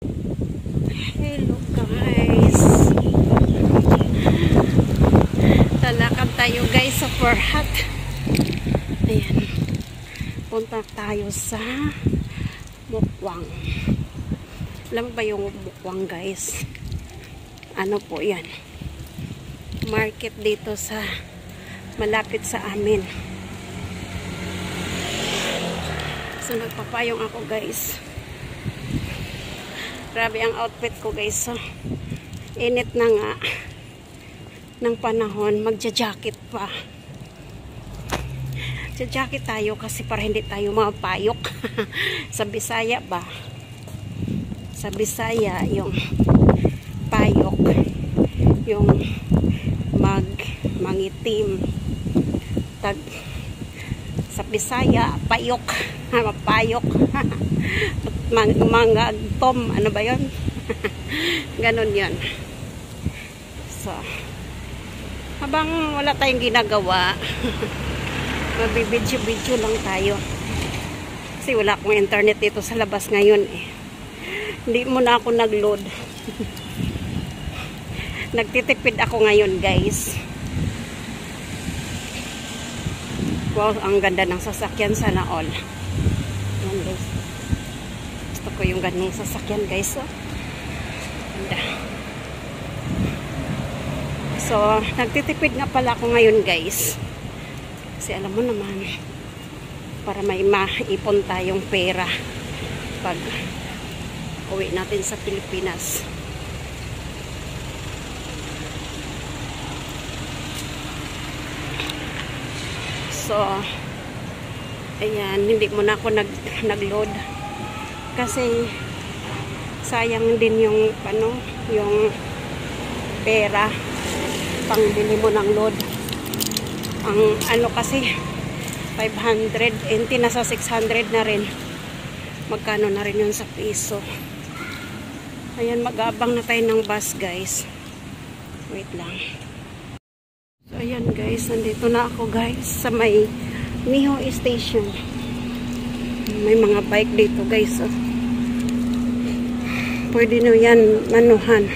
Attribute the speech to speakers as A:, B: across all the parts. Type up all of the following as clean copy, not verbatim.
A: Hello guys. Lalakad tayo guys sa Farhat. Ayan. Punta tayo sa Mukwang. Alam ba yung Mukwang guys? Ano po yan? Market dito sa malapit sa amin. So nagpapayong ako guys. Grabe ang outfit ko guys. So, init na nga ng panahon. Magja-jacket pa. Jacket tayo kasi para hindi tayo mapayok. Sa Bisaya ba? Sa Bisaya yung payok. Yung mangitim. Sa Bisaya, payok. Mapayok. Mga tom, ano ba yun? Ganon yun. So, habang wala tayong ginagawa, magbibidyo-video lang tayo. Kasi wala akong internet dito sa labas ngayon eh. Hindi muna ako nag-load. Nagtitipid ako ngayon guys. Wow, ang ganda ng sasakyan, sana all. Ayan guys. Gusto ko yung ganung sasakyan guys. Oh. Ganda. So, nagtitipid nga pala ako ngayon guys. Kasi alam mo naman, para may maipon tayong pera pag uwi natin sa Pilipinas. So, ayan, hindi mo na ako nag-load kasi sayang din yung yung pera pangbili mo ng load. Ang ano kasi 500, nasa 600 na rin. Magkano na rin yun sa piso. Ayan, mag-aabang na tayo ng bus guys. Wait lang. So, ayan guys, nandito na ako guys sa may Niho Station. May mga bike dito guys. Oh. Pwede nyo yan manuhan.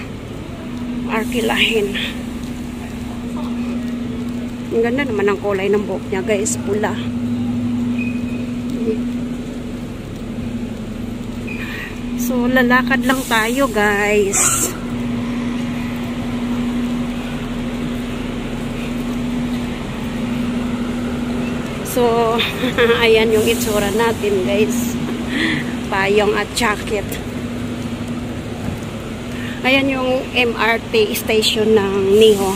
A: Arkilahin. Ang ganda naman ang kulay ng buhok niya guys. Pula. So, lalakad lang tayo guys. So, ayan yung itsura natin guys. Payong at jacket. Ayan yung MRT station ng Niho.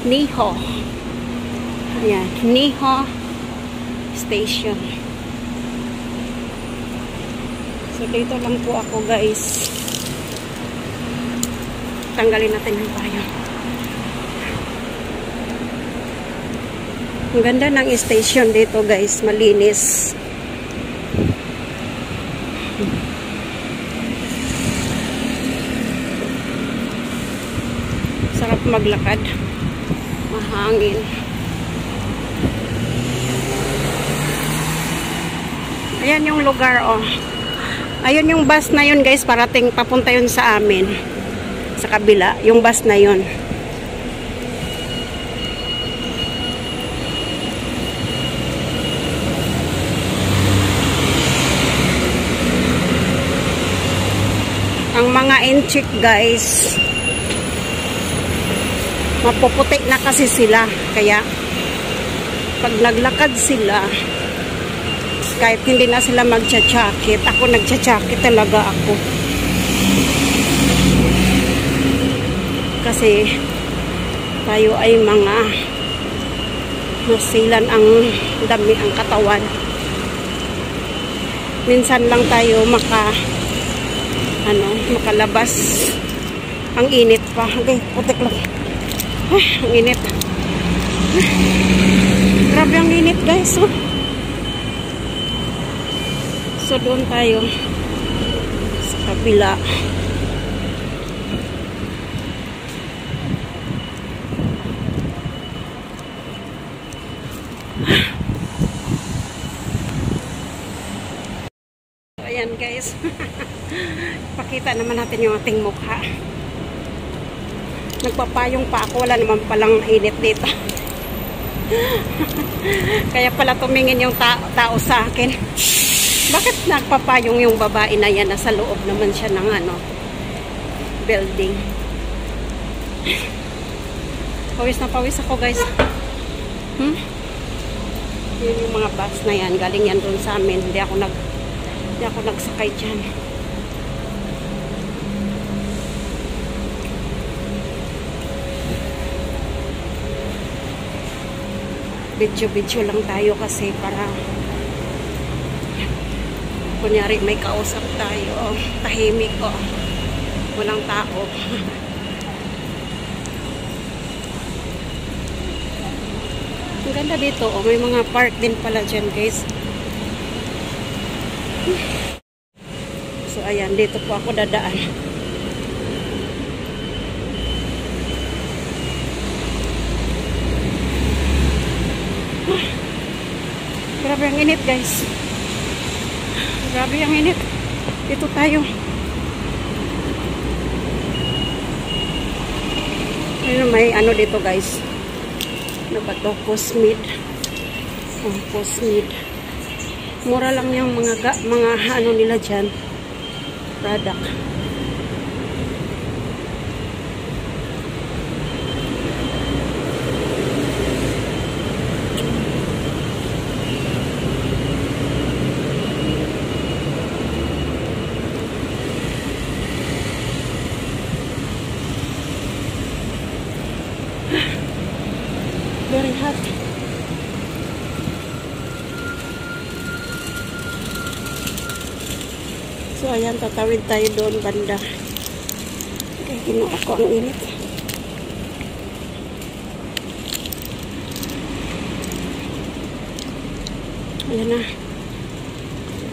A: Niho. Ayan, Niho Station. So, dito lang po ako guys. Tanggalin natin yung payong. Ang ganda ng station dito guys, malinis. Sarap maglakad. Mahangin. Ayan yung lugar oh. Ayun yung bus na yun guys, parating papunta yun sa amin. Sa kabila, yung bus na yun. Ang mga inchik guys, mapuputi na kasi sila. Kaya, pag naglakad sila, kahit hindi na sila magcha-jacket, ako nagcha-jacket talaga ako. Kasi, tayo ay mga masilan ang dami ang katawan. Minsan lang tayo makalabas. Ang init pa. Okay, putik lang. Ay, ang init. Ay, grabe ang init guys. Oh. So, doon tayo sa kabila. Ayan guys. Pakita naman natin yung ating mukha. Nagpapayong pa ako. Wala naman palang init dito. Kaya pala tumingin yung tao sa akin. Bakit nagpapayong yung babae na yan? Nasa loob naman siya ng building. Pawis na pawis ako, guys. Yun yung mga bus na yan. Galing yan doon sa amin. Hindi ako nagsakay dyan. Video lang tayo kasi para kunyari may kausap tayo. Tahimik ko. Walang tao. Ang ganda dito, may mga park din pala dyan, guys. So, ayan, dito po ako dadaan. Grabe ang init, guys. Grabe ang init. Dito tayo. Ayun, may dito, guys. Ano ba ito? Cosmed. Cosmed. Mura lang yung mga nila dyan. Product. Very hot. So, ayan, tatawid tayo doon banda. Okay, kinuha ko ang init. Ayan na.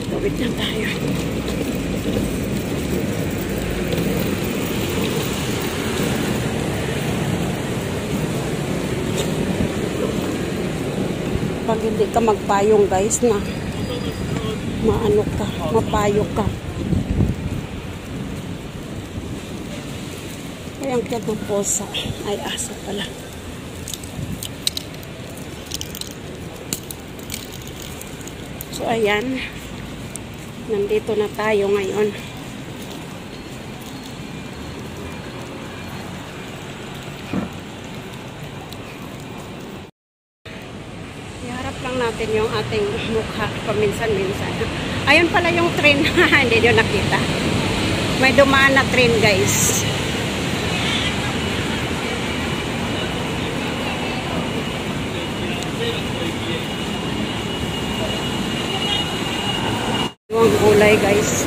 A: Tawid na tayo. Pag hindi ka magpayong, guys, na mapayok ka. Ay, ang cute ng posa. Ay, aso pala. So, ayan. Nandito na tayo ngayon. Iharap lang natin yung ating mukha paminsan-minsan. Ayun pala yung train. Hindi nyo nakita. May dumaan na train, guys. Yung gulay, guys.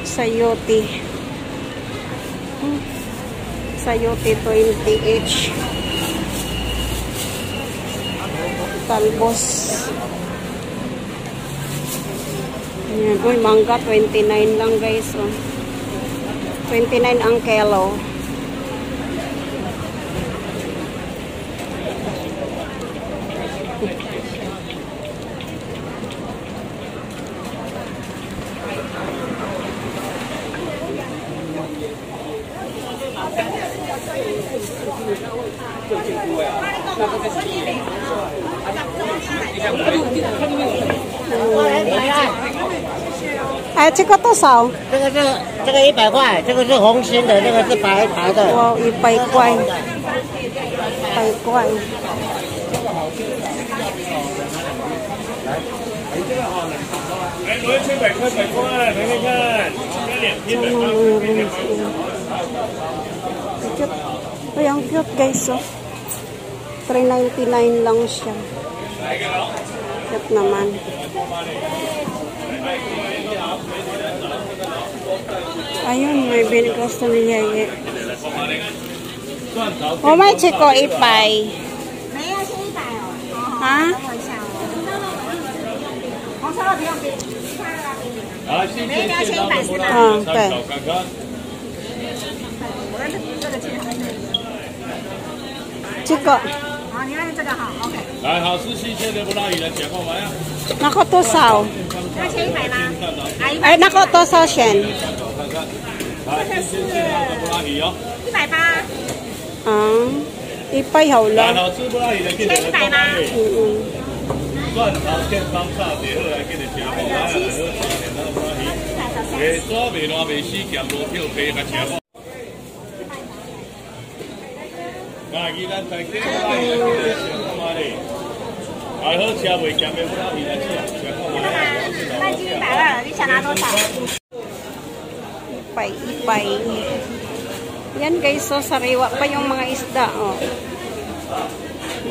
A: Sayote. Sayote 20 each. Talbos. Ayan. Uy, mangga 29 lang, guys. 29 ang kilo.哎，这个多少？
B: 这个100块，这个是红心的，这个是白的。
A: 哇，100块，100块。
C: 来，我要切100块，100块，看看看，这两片100块。
A: Ay, ang cute, guys, oh. 3.99 lang siya. Cute naman. Ayun, may binigusto ni Yeye. Oh, may chiko ipay. Ha? Okay. Chiko.
C: 来，好，是新鲜的不拉鱼的，解放完呀。
A: Nako to sao? Ay, nako, to sa Shen. 啊，一百好了。
C: 蒜头、健康炒最好来给你吃好，来好吃，点到不拉稀，袂沙袂烂袂死，咸无跳白甲吃好。那伊咱在这来给你吃看嘛哩，还好吃袂咸袂不拉稀来吃，吃看嘛。
D: 卖鸡100了，你想拿多少
A: ？Ipay. Yan guys, so sariwa pa yung mga isda, oh.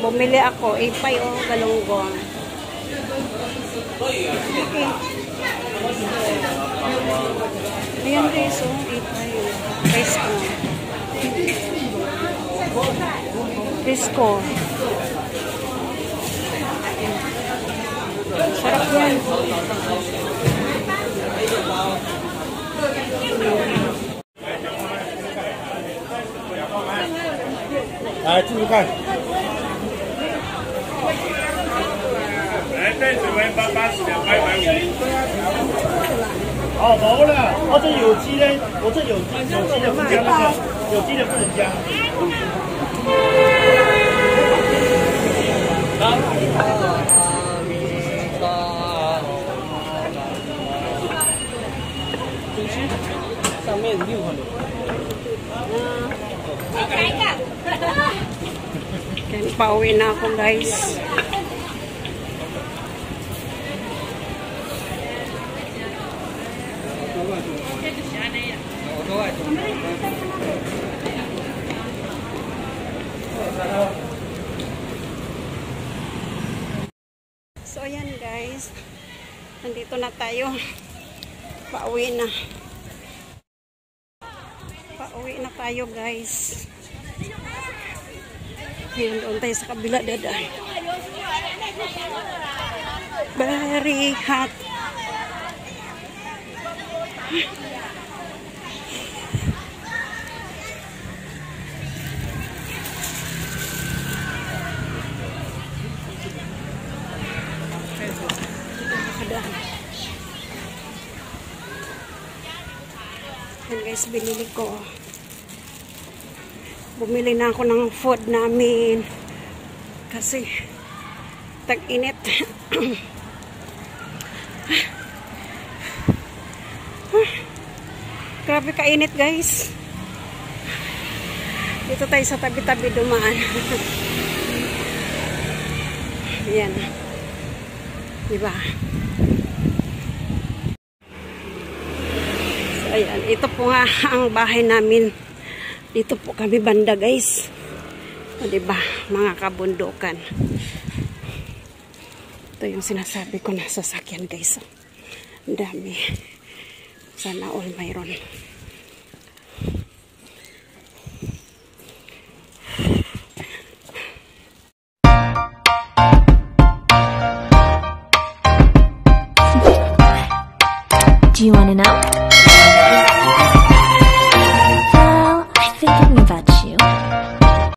A: Bumili ako, ipay, oh, galunggong. Okay. Ayan guys, oh, ipay, oh. Presko. Presko. Sarap yan.
B: 来，继续看。
C: 来，袋子为880，250。
B: 哦，饱了。哦，这有机的，我这有机的不加那个，有机的不能加。上面6块多。
A: Yan, pauwi na ako guys. So ayan guys, nandito na tayo. Pauwi na. Pauwi na tayo guys. Ayan, doon tayo sa kabila, daday. Very hot. Ayan guys, binili ko. Bumili na ako ng food namin kasi tag-init. Grabe kainit guys. Dito tayo sa tabi-tabi dumaan. Ayan. Diba? So ayan, ito po nga ang bahay namin. Dito po kami banda guys. O diba, mga kabundukan. Ito yung sinasabi ko na sasakyan guys. Ang dami. Sana all mayroon.
E: Do you want to know?